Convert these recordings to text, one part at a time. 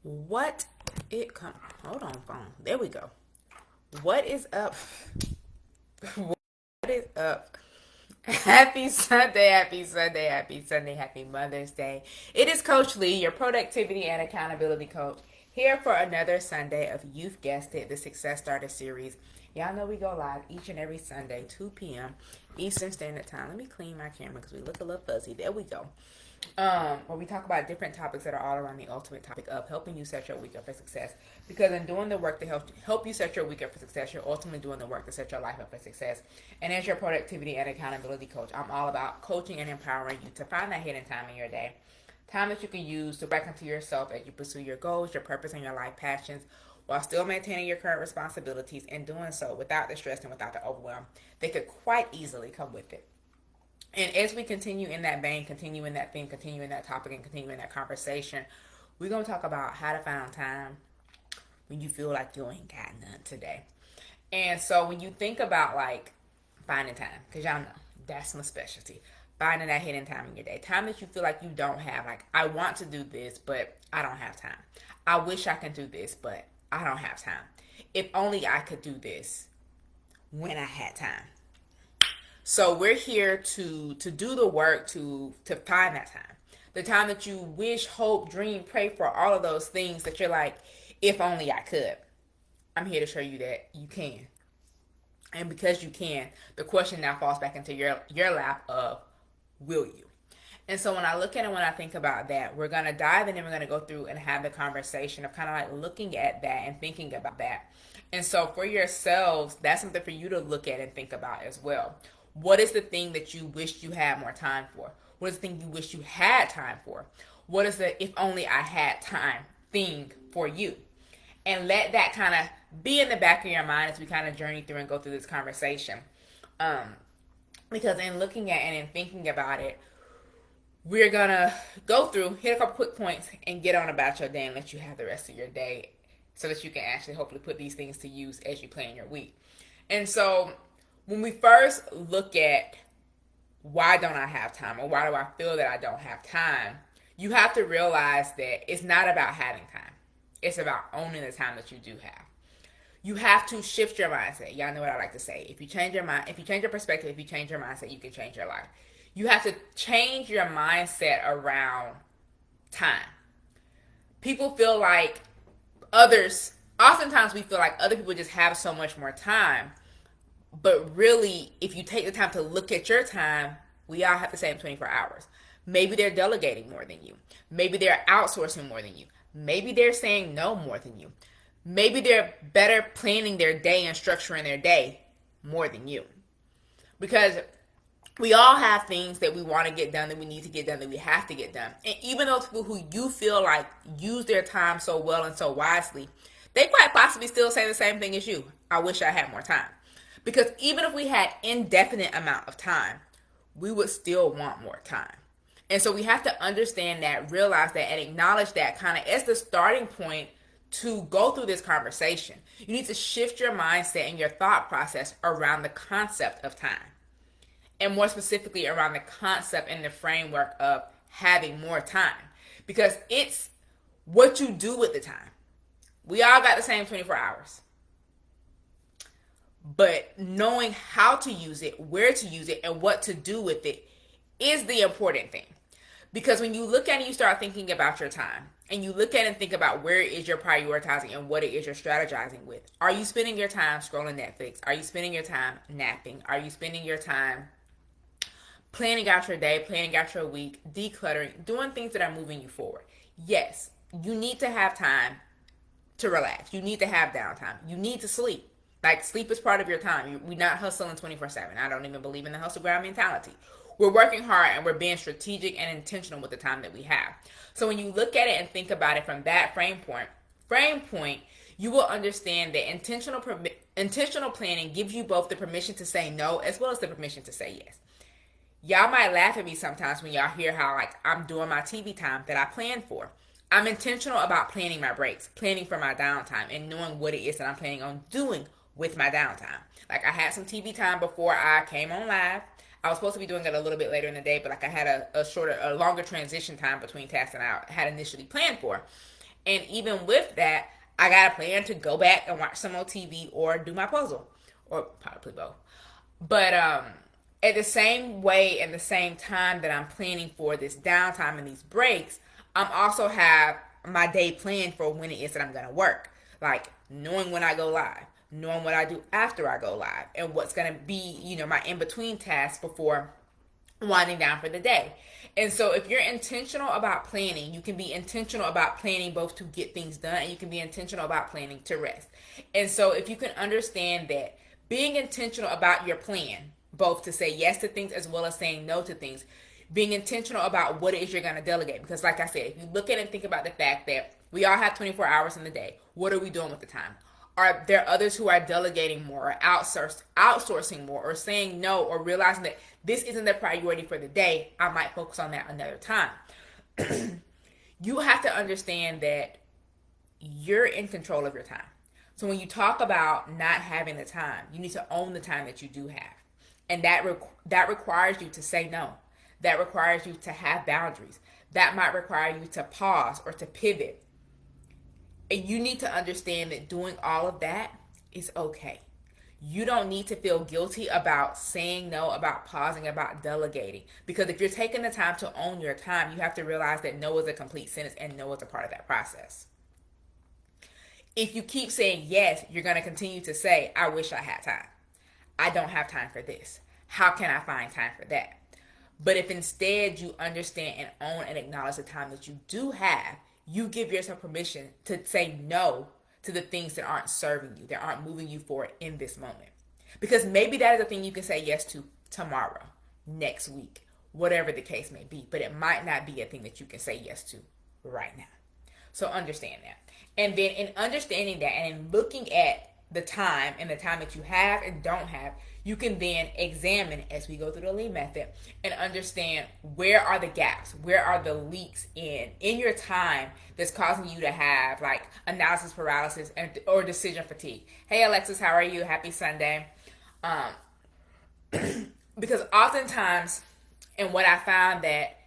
What it come? Hold on, phone. There we go. What is up? What is up? Happy Sunday, happy Sunday, happy Sunday, happy Mother's Day. It is Coach Lee, your productivity and accountability coach, here for another Sunday of You've Guessed It, the Success Starter series. Y'all know we go live each and every Sunday, 2 p.m. Eastern Standard Time. Let me clean my camera because we look a little fuzzy. There we go. Where we talk about different topics that are all around the ultimate topic of helping you set your week up for success. Because in doing the work to help you set your week up for success, you're ultimately doing the work to set your life up for success. And as your productivity and accountability coach, I'm all about coaching and empowering you to find that hidden time in your day. Time that you can use to reckon to yourself as you pursue your goals, your purpose, and your life passions, while still maintaining your current responsibilities and doing so without the stress and without the overwhelm that could quite easily come with it. And as we continue in that vein, continue in that theme, continue in that topic, and continue in that conversation, we're going to talk about how to find time when you feel like you ain't got none today. And so when you think about like finding time, because y'all know that's my specialty, finding that hidden time in your day, time that you feel like you don't have, like I want to do this, but I don't have time. I wish I could do this, but I don't have time. If only I could do this when I had time. So we're here to do the work to find that time. The time that you wish, hope, dream, pray for, all of those things that you're like, if only I could. I'm here to show you that you can. And because you can, the question now falls back into your lap of, will you? And so when I look at it, when I think about that, we're going to dive in and we're going to go through and have the conversation of kind of like looking at that and thinking about that. And so for yourselves, that's something for you to look at and think about as well. What is the thing that you wish you had more time for? What is the thing you wish you had time for? What is the if only I had time thing for you? And let that kind of be in the back of your mind as we kind of journey through and go through this conversation. Because in looking at and in thinking about it, we're going to go through, hit a couple quick points, and get on about your day and let you have the rest of your day so that you can actually hopefully put these things to use as you plan your week. And so when we first look at why don't I have time or why do I feel that I don't have time, you have to realize that it's not about having time. It's about owning the time that you do have. You have to shift your mindset. Y'all know what I like to say. If you change your mind, if you change your perspective, if you change your mindset, you can change your life. You have to change your mindset around time. People feel like oftentimes we feel like other people just have so much more time. But really, if you take the time to look at your time, we all have the same 24 hours. Maybe they're delegating more than you. Maybe they're outsourcing more than you. Maybe they're saying no more than you. Maybe they're better planning their day and structuring their day more than you. Because we all have things that we want to get done, that we need to get done, that we have to get done. And even those people who you feel like use their time so well and so wisely, they quite possibly still say the same thing as you. I wish I had more time. Because even if we had indefinite amount of time, we would still want more time. And so we have to understand that, realize that, and acknowledge that kind of as the starting point to go through this conversation. You need to shift your mindset and your thought process around the concept of time. And more specifically around the concept and the framework of having more time. Because it's what you do with the time. We all got the same 24 hours. But knowing how to use it, where to use it, and what to do with it is the important thing. Because when you look at it, you start thinking about your time. And you look at it and think about where it is you're prioritizing and what it is you're strategizing with. Are you spending your time scrolling Netflix? Are you spending your time napping? Are you spending your time planning out your day, planning out your week, decluttering, doing things that are moving you forward? Yes, you need to have time to relax. You need to have downtime. You need to sleep. Like, sleep is part of your time. We're not hustling 24/7. I don't even believe in the hustle grind mentality. We're working hard and we're being strategic and intentional with the time that we have. So when you look at it and think about it from that frame point, you will understand that intentional planning gives you both the permission to say no as well as the permission to say yes. Y'all might laugh at me sometimes when y'all hear how like I'm doing my TV time that I plan for. I'm intentional about planning my breaks, planning for my downtime, and knowing what it is that I'm planning on doing with my downtime. Like, I had some TV time before I came on live. I was supposed to be doing it a little bit later in the day, but like I had a longer transition time between tasks than I had initially planned for. And even with that, I got a plan to go back and watch some more TV or do my puzzle, or probably both. But at the same way and the same time that I'm planning for this downtime and these breaks, I'm also have my day planned for when it is that I'm going to work. Like knowing when I go live, knowing what I do after I go live, and what's going to be, my in-between tasks before winding down for the day. And so if you're intentional about planning, you can be intentional about planning both to get things done, and you can be intentional about planning to rest. And so if you can understand that being intentional about your plan, both to say yes to things as well as saying no to things, being intentional about what it is you're going to delegate. Because like I said, if you look at it and think about the fact that we all have 24 hours in the day, what are we doing with the time? Are there others who are delegating more, or outsourcing more, or saying no, or realizing that this isn't the priority for the day, I might focus on that another time. You have to understand that you're in control of your time. So when you talk about not having the time, you need to own the time that you do have. And that requires you to say no. That requires you to have boundaries. That might require you to pause or to pivot. And you need to understand that doing all of that is okay. You don't need to feel guilty about saying no, about pausing, about delegating. Because if you're taking the time to own your time, you have to realize that no is a complete sentence and no is a part of that process. If you keep saying yes, you're going to continue to say, I wish I had time. I don't have time for this. How can I find time for that? But if instead you understand and own and acknowledge the time that you do have, you give yourself permission to say no to the things that aren't serving you, that aren't moving you forward in this moment. Because maybe that is a thing you can say yes to tomorrow, next week, whatever the case may be. But it might not be a thing that you can say yes to right now. So understand that. And then in understanding that and in looking at the time and the time that you have and don't have, you can then examine as we go through the Lemme method and understand where are the gaps, where are the leaks in your time that's causing you to have like analysis paralysis or decision fatigue. Hey Alexis, how are you? Happy Sunday. Because oftentimes, and what I found that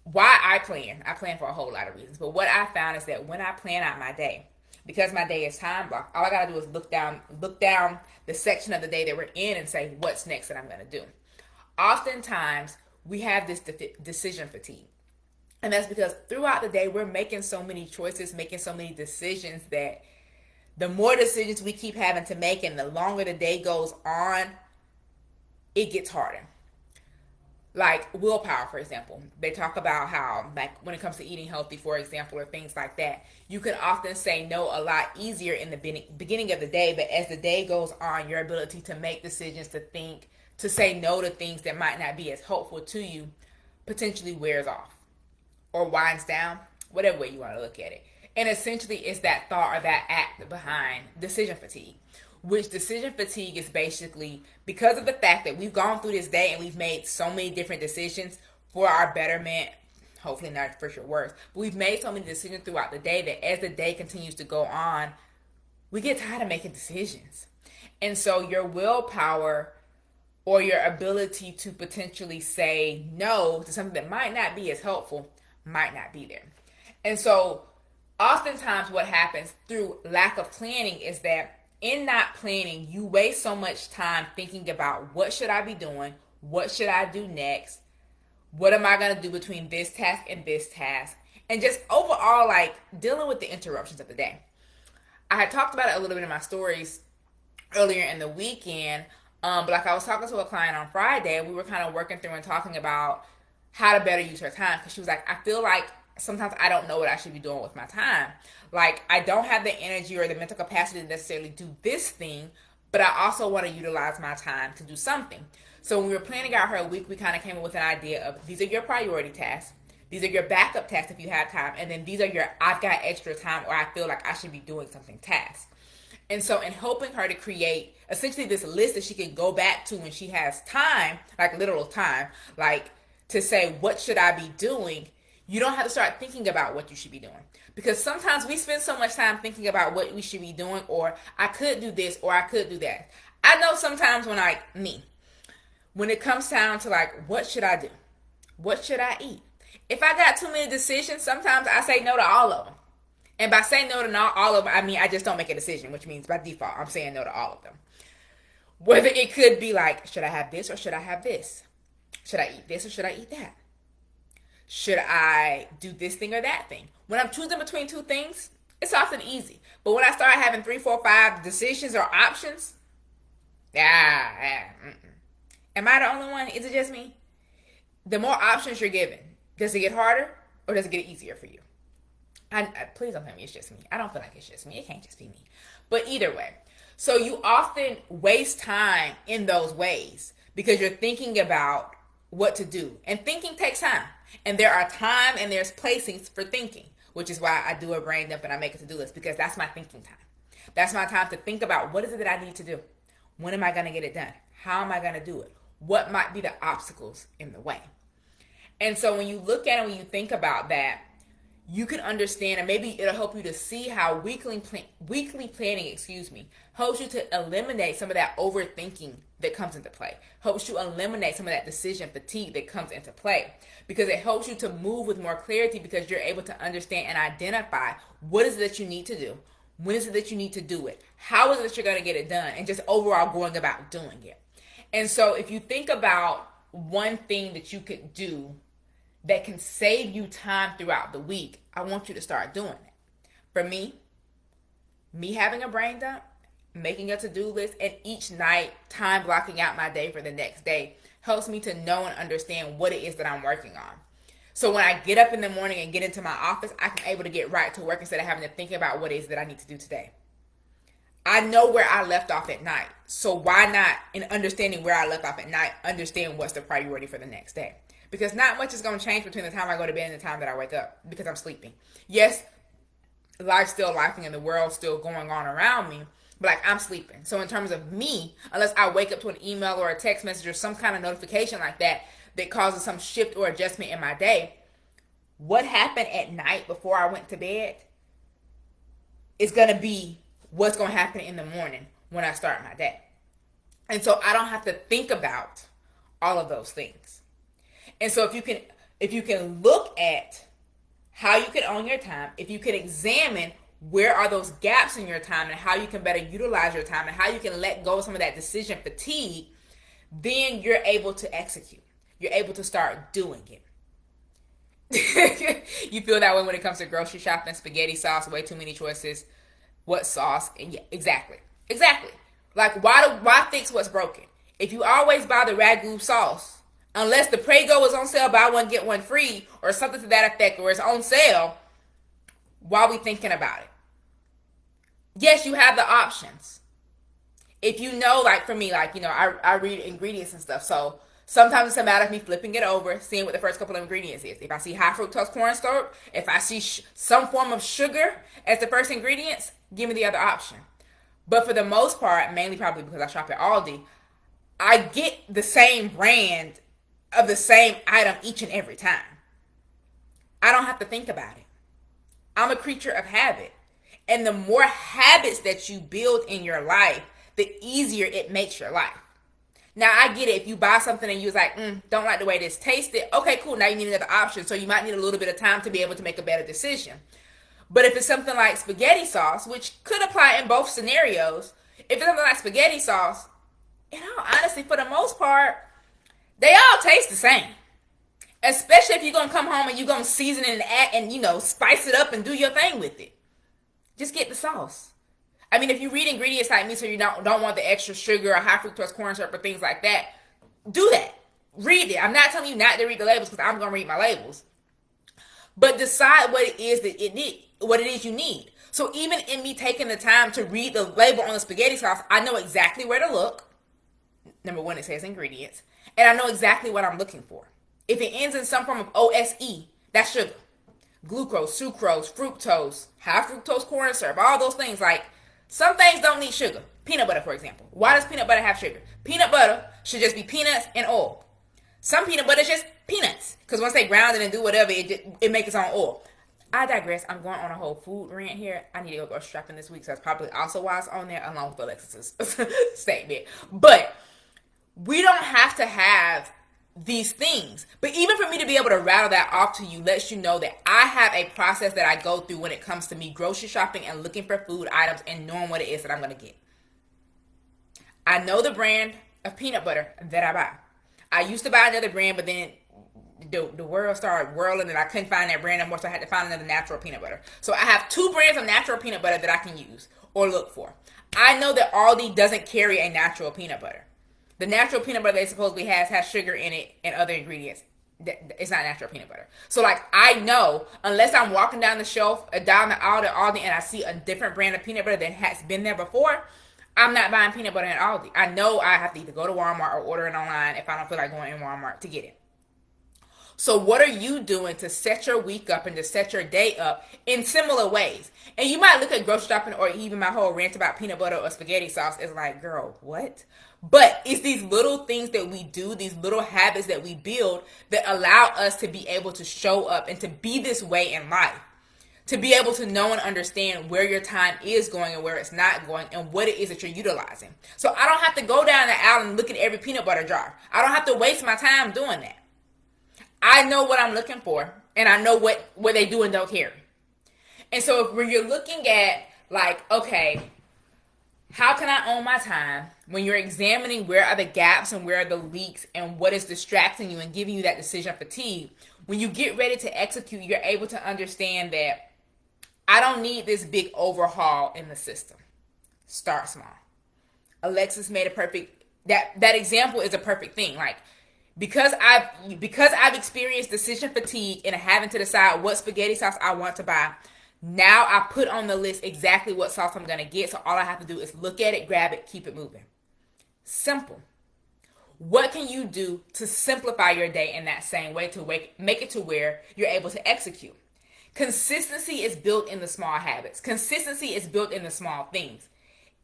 why I plan for a whole lot of reasons, but what I found is that when I plan out my day, because my day is time blocked, all I gotta do is look down the section of the day that we're in and say, what's next that I'm gonna do? Oftentimes, we have this decision fatigue. And that's because throughout the day, we're making so many choices, making so many decisions that the more decisions we keep having to make and the longer the day goes on, it gets harder. Like willpower, for example. They talk about how, like when it comes to eating healthy, for example, or things like that, you can often say no a lot easier in the beginning of the day, but as the day goes on, your ability to make decisions, to think, to say no to things that might not be as helpful to you potentially wears off or winds down, whatever way you want to look at it. And essentially it's that thought or that act behind decision fatigue. Which decision fatigue is basically because of the fact that we've gone through this day and we've made so many different decisions for our betterment, hopefully not for your worse, but we've made so many decisions throughout the day that as the day continues to go on, we get tired of making decisions. And so your willpower or your ability to potentially say no to something that might not be as helpful might not be there. And so oftentimes what happens through lack of planning is that in not planning, you waste so much time thinking about what should I be doing? What should I do next? What am I going to do between this task and this task? And just overall, like dealing with the interruptions of the day. I had talked about it a little bit in my stories earlier in the weekend. But like I was talking to a client on Friday, and we were kind of working through and talking about how to better use her time. Because she was like, I feel like sometimes I don't know what I should be doing with my time. Like, I don't have the energy or the mental capacity to necessarily do this thing, but I also want to utilize my time to do something. So when we were planning out her week, we kind of came up with an idea of these are your priority tasks, these are your backup tasks if you have time, and then these are your I've got extra time or I feel like I should be doing something tasks. And so in helping her to create essentially this list that she can go back to when she has time, like literal time, like to say, what should I be doing? You don't have to start thinking about what you should be doing. Because sometimes we spend so much time thinking about what we should be doing, or I could do this, or I could do that. I know sometimes when it comes down to like, what should I do? What should I eat? If I got too many decisions, sometimes I say no to all of them. And by saying no to not all of them, I mean I just don't make a decision, which means by default I'm saying no to all of them. Whether it could be like, should I have this or should I have this? Should I eat this or should I eat that? Should I do this thing or that thing? When I'm choosing between two things, it's often easy. But when I start having 3, 4, 5 decisions or options, am I the only one? Is it just me? The more options you're given, does it get harder or does it get easier for you? Please don't tell me it's just me. I don't feel like it's just me. It can't just be me. But either way. So you often waste time in those ways because you're thinking about what to do. And thinking takes time. And there are time and there's placings for thinking, which is why I do a brain dump and I make a to-do list, because that's my thinking time. That's my time to think about what is it that I need to do? When am I going to get it done? How am I going to do it? What might be the obstacles in the way? And so when you look at it, when you think about that, you can understand, and maybe it'll help you to see how weekly planning, helps you to eliminate some of that overthinking that comes into play. Helps you eliminate some of that decision fatigue that comes into play, because it helps you to move with more clarity, because you're able to understand and identify what is it that you need to do, when is it that you need to do it, how is it that you're going to get it done, and just overall going about doing it. And so if you think about one thing that you could do that can save you time throughout the week, I want you to start doing it. For me having a brain dump, making a to-do list, and each night time blocking out my day for the next day helps me to know and understand what it is that I'm working on. So when I get up in the morning and get into my office, I'm able to get right to work instead of having to think about what it is that I need to do today. I know where I left off at night. So why not, in understanding where I left off at night, understand what's the priority for the next day? Because not much is going to change between the time I go to bed and the time that I wake up, because I'm sleeping. Yes, life's still lifing and the world's still going on around me, but like I'm sleeping. So in terms of me, unless I wake up to an email or a text message or some kind of notification like that that causes some shift or adjustment in my day, what happened at night before I went to bed is going to be what's going to happen in the morning when I start my day. And so I don't have to think about all of those things. And so if you can look at how you can own your time, if you can examine where are those gaps in your time and how you can better utilize your time and how you can let go of some of that decision fatigue, then you're able to execute. You're able to start doing it. You feel that way when it comes to grocery shopping, spaghetti sauce, way too many choices. What sauce? And yeah, exactly. Like why fix what's broken? If you always buy the ragu sauce, unless the Prego is on sale, buy one, get one free, or something to that effect, or it's on sale, why are we thinking about it? Yes, you have the options. If you know, like for me, like, I read ingredients and stuff, so sometimes it's a matter of me flipping it over, seeing what the first couple of ingredients is. If I see high fructose corn syrup, if I see some form of sugar as the first ingredients, give me the other option. But for the most part, mainly probably because I shop at Aldi, I get the same brand of the same item each and every time. I don't have to think about it. I'm a creature of habit. And the more habits that you build in your life, the easier it makes your life. Now, I get it. If you buy something and you're like, don't like the way this tasted, okay, cool. Now you need another option. So you might need a little bit of time to be able to make a better decision. But if it's something like spaghetti sauce, which could apply in both scenarios, if it's something like spaghetti sauce, honestly, for the most part, they all taste the same. Especially if you're going to come home and you're going to season it and spice it up and do your thing with it. Just get the sauce. I mean, if you read ingredients like me, so you don't want the extra sugar or high fructose corn syrup or things like that, do that. Read it. I'm not telling you not to read the labels, because I'm going to read my labels. But decide what it is you need. So even in me taking the time to read the label on the spaghetti sauce, I know exactly where to look. Number one, it says ingredients. And I know exactly what I'm looking for. If it ends in some form of OSE, that's sugar. Glucose, sucrose, fructose, high fructose corn syrup, all those things. Like, some things don't need sugar. Peanut butter, for example. Why does peanut butter have sugar? Peanut butter should just be peanuts and oil. Some peanut butter is just peanuts, because once they ground it and do whatever, it makes its own oil. I digress. I'm going on a whole food rant here. I need to go grocery shopping this week, so that's probably also why it's on there, along with Alexis's statement. But we don't have to have these things. But even for me to be able to rattle that off to you lets you know that I have a process that I go through when it comes to me grocery shopping and looking for food items and knowing what it is that I'm going to get. I know the brand of peanut butter that I buy. I used to buy another brand, but then the world started whirling and I couldn't find that brand anymore, so I had to find another natural peanut butter. So I have 2 brands of natural peanut butter that I can use or look for. I know that Aldi doesn't carry a natural peanut butter. The natural peanut butter they supposedly has sugar in it and other ingredients. It's not natural peanut butter. So like I know, unless I'm walking down the shelf, down the aisle at Aldi, and I see a different brand of peanut butter that has been there before, I'm not buying peanut butter at Aldi. I know I have to either go to Walmart or order it online if I don't feel like going in Walmart to get it. So what are you doing to set your week up and to set your day up in similar ways? And you might look at grocery shopping or even my whole rant about peanut butter or spaghetti sauce as like, girl, what? But it's these little things that we do, these little habits that we build that allow us to be able to show up and to be this way in life. To be able to know and understand where your time is going and where it's not going and what it is that you're utilizing. So I don't have to go down the aisle and look at every peanut butter jar. I don't have to waste my time doing that. I know what I'm looking for and I know what they do and don't carry. And so when you're looking at like, okay, how can I own my time? When you're examining where are the gaps and where are the leaks and what is distracting you and giving you that decision fatigue, when you get ready to execute, you're able to understand that I don't need this big overhaul in the system. Start small. Alexis made a perfect, that example is a perfect thing. Like, because I've experienced decision fatigue and having to decide what spaghetti sauce I want to buy, now I put on the list exactly what sauce I'm going to get. So all I have to do is look at it, grab it, keep it moving. Simple. What can you do to simplify your day in that same way to make it to where you're able to execute? Consistency is built in the small habits. Consistency is built in the small things.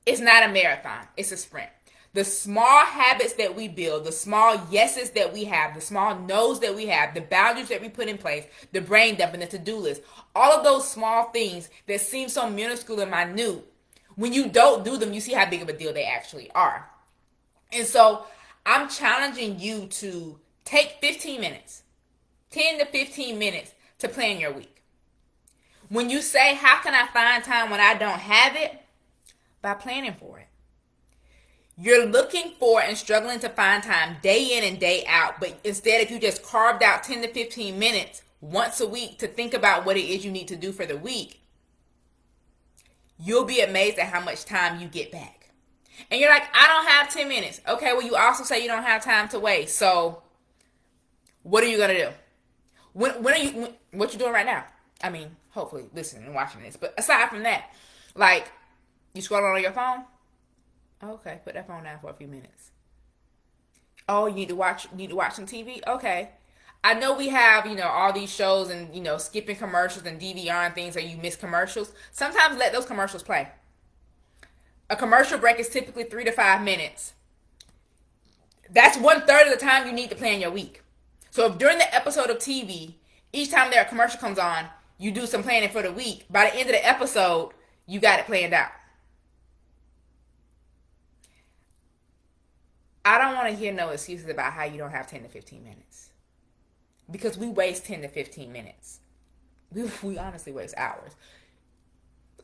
It's not a marathon. It's a sprint. The small habits that we build, the small yeses that we have, the small no's that we have, the boundaries that we put in place, the brain dump and the to-do list, all of those small things that seem so minuscule and minute, when you don't do them, you see how big of a deal they actually are. And so I'm challenging you to take 15 minutes, 10 to 15 minutes to plan your week. When you say, how can I find time when I don't have it? By planning for it. You're looking for and struggling to find time day in and day out, but instead if you just carved out 10 to 15 minutes once a week to think about what it is you need to do for the week, you'll be amazed at how much time you get back. And you're like, I don't have 10 minutes. Okay, well, you also say you don't have time to waste. So what are you going to do? What you doing right now? I mean, hopefully listening and watching this. But aside from that, like, you scrolling on your phone? Okay, put that phone down for a few minutes. Oh, you need to watch some TV? Okay. I know we have, all these shows and, skipping commercials and DVR and things where you miss commercials. Sometimes let those commercials play. A commercial break is typically 3 to 5 minutes. That's 1/3 of the time you need to plan your week. So if during the episode of TV, each time there a commercial comes on, you do some planning for the week, by the end of the episode, you got it planned out. I don't want to hear no excuses about how you don't have 10 to 15 minutes. Because we waste 10 to 15 minutes. We honestly waste hours.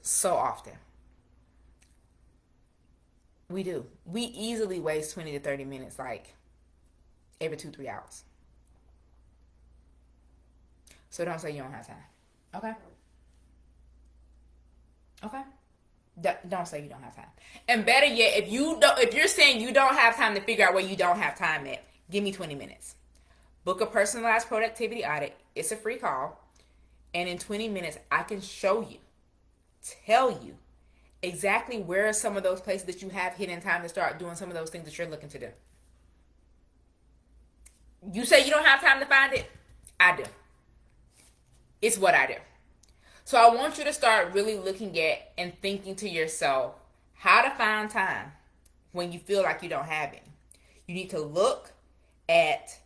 So often. We do. We easily waste 20 to 30 minutes, like every 2-3 hours. So don't say you don't have time. Okay? Okay? Don't say you don't have time. And better yet, if you're saying you don't have time to figure out where you don't have time at, give me 20 minutes. Book a personalized productivity audit. It's a free call. And in 20 minutes, I can show you, tell you exactly where are some of those places that you have hidden time to start doing some of those things that you're looking to do. You say you don't have time to find it? I do. It's what I do. So I want you to start really looking at and thinking to yourself how to find time when you feel like you don't have it. You need to look at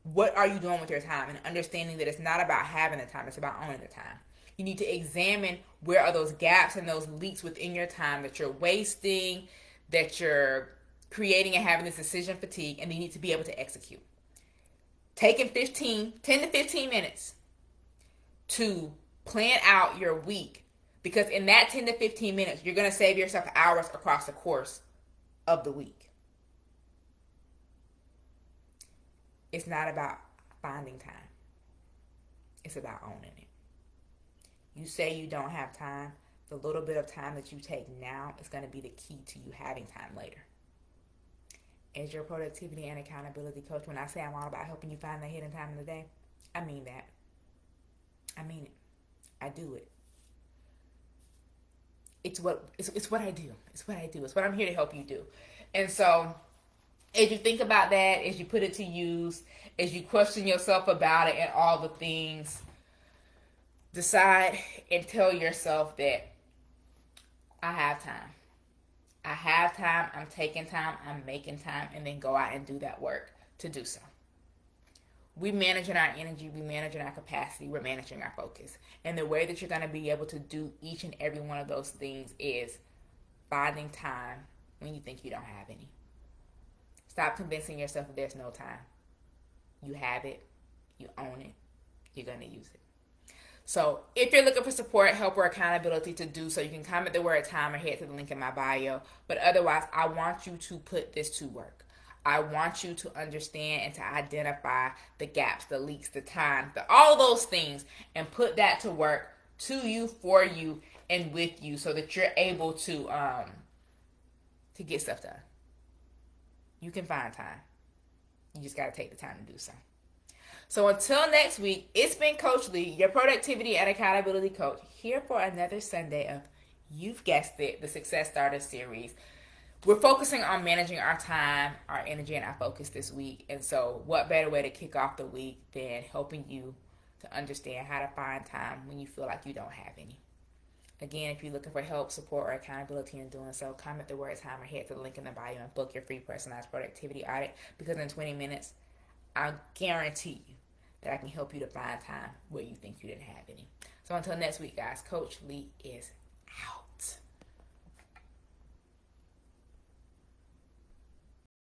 what are you doing with your time and understanding that it's not about having the time, it's about owning the time. You need to examine where are those gaps and those leaks within your time that you're wasting, that you're creating and having this decision fatigue, and you need to be able to execute. taking 10 to 15 minutes to plan out your week, because in that 10 to 15 minutes, you're going to save yourself hours across the course of the week. It's not about finding time. It's about owning it. You say you don't have time. The little bit of time that you take now is going to be the key to you having time later. As your productivity and accountability coach, when I say I'm all about helping you find the hidden time in the day, I mean that. I mean it. I do it. It's what I do. It's what I do. It's what I'm here to help you do. And so, as you think about that, as you put it to use, as you question yourself about it and all the things, decide and tell yourself that I have time. I have time, I'm taking time, I'm making time, and then go out and do that work to do so. We managing our energy, we managing our capacity, we're managing our focus. And the way that you're going to be able to do each and every one of those things is finding time when you think you don't have any. Stop convincing yourself that there's no time. You have it, you own it, you're going to use it. So if you're looking for support, help, or accountability to do so, you can comment the word time or head to the link in my bio. But otherwise, I want you to put this to work. I want you to understand and to identify the gaps, the leaks, the time, all those things, and put that to work to you, for you, and with you, so that you're able to get stuff done. You can find time. You just got to take the time to do so. So until next week, it's been Coach Lee, your productivity and accountability coach, here for another Sunday of, you've guessed it, the Success Starter series. We're focusing on managing our time, our energy, and our focus this week. And so what better way to kick off the week than helping you to understand how to find time when you feel like you don't have any. Again, if you're looking for help, support, or accountability in doing so, comment the word time or head to the link in the bio and book your free personalized productivity audit, because in 20 minutes, I guarantee you that I can help you to find time where you think you didn't have any. So until next week, guys, Coach Lee is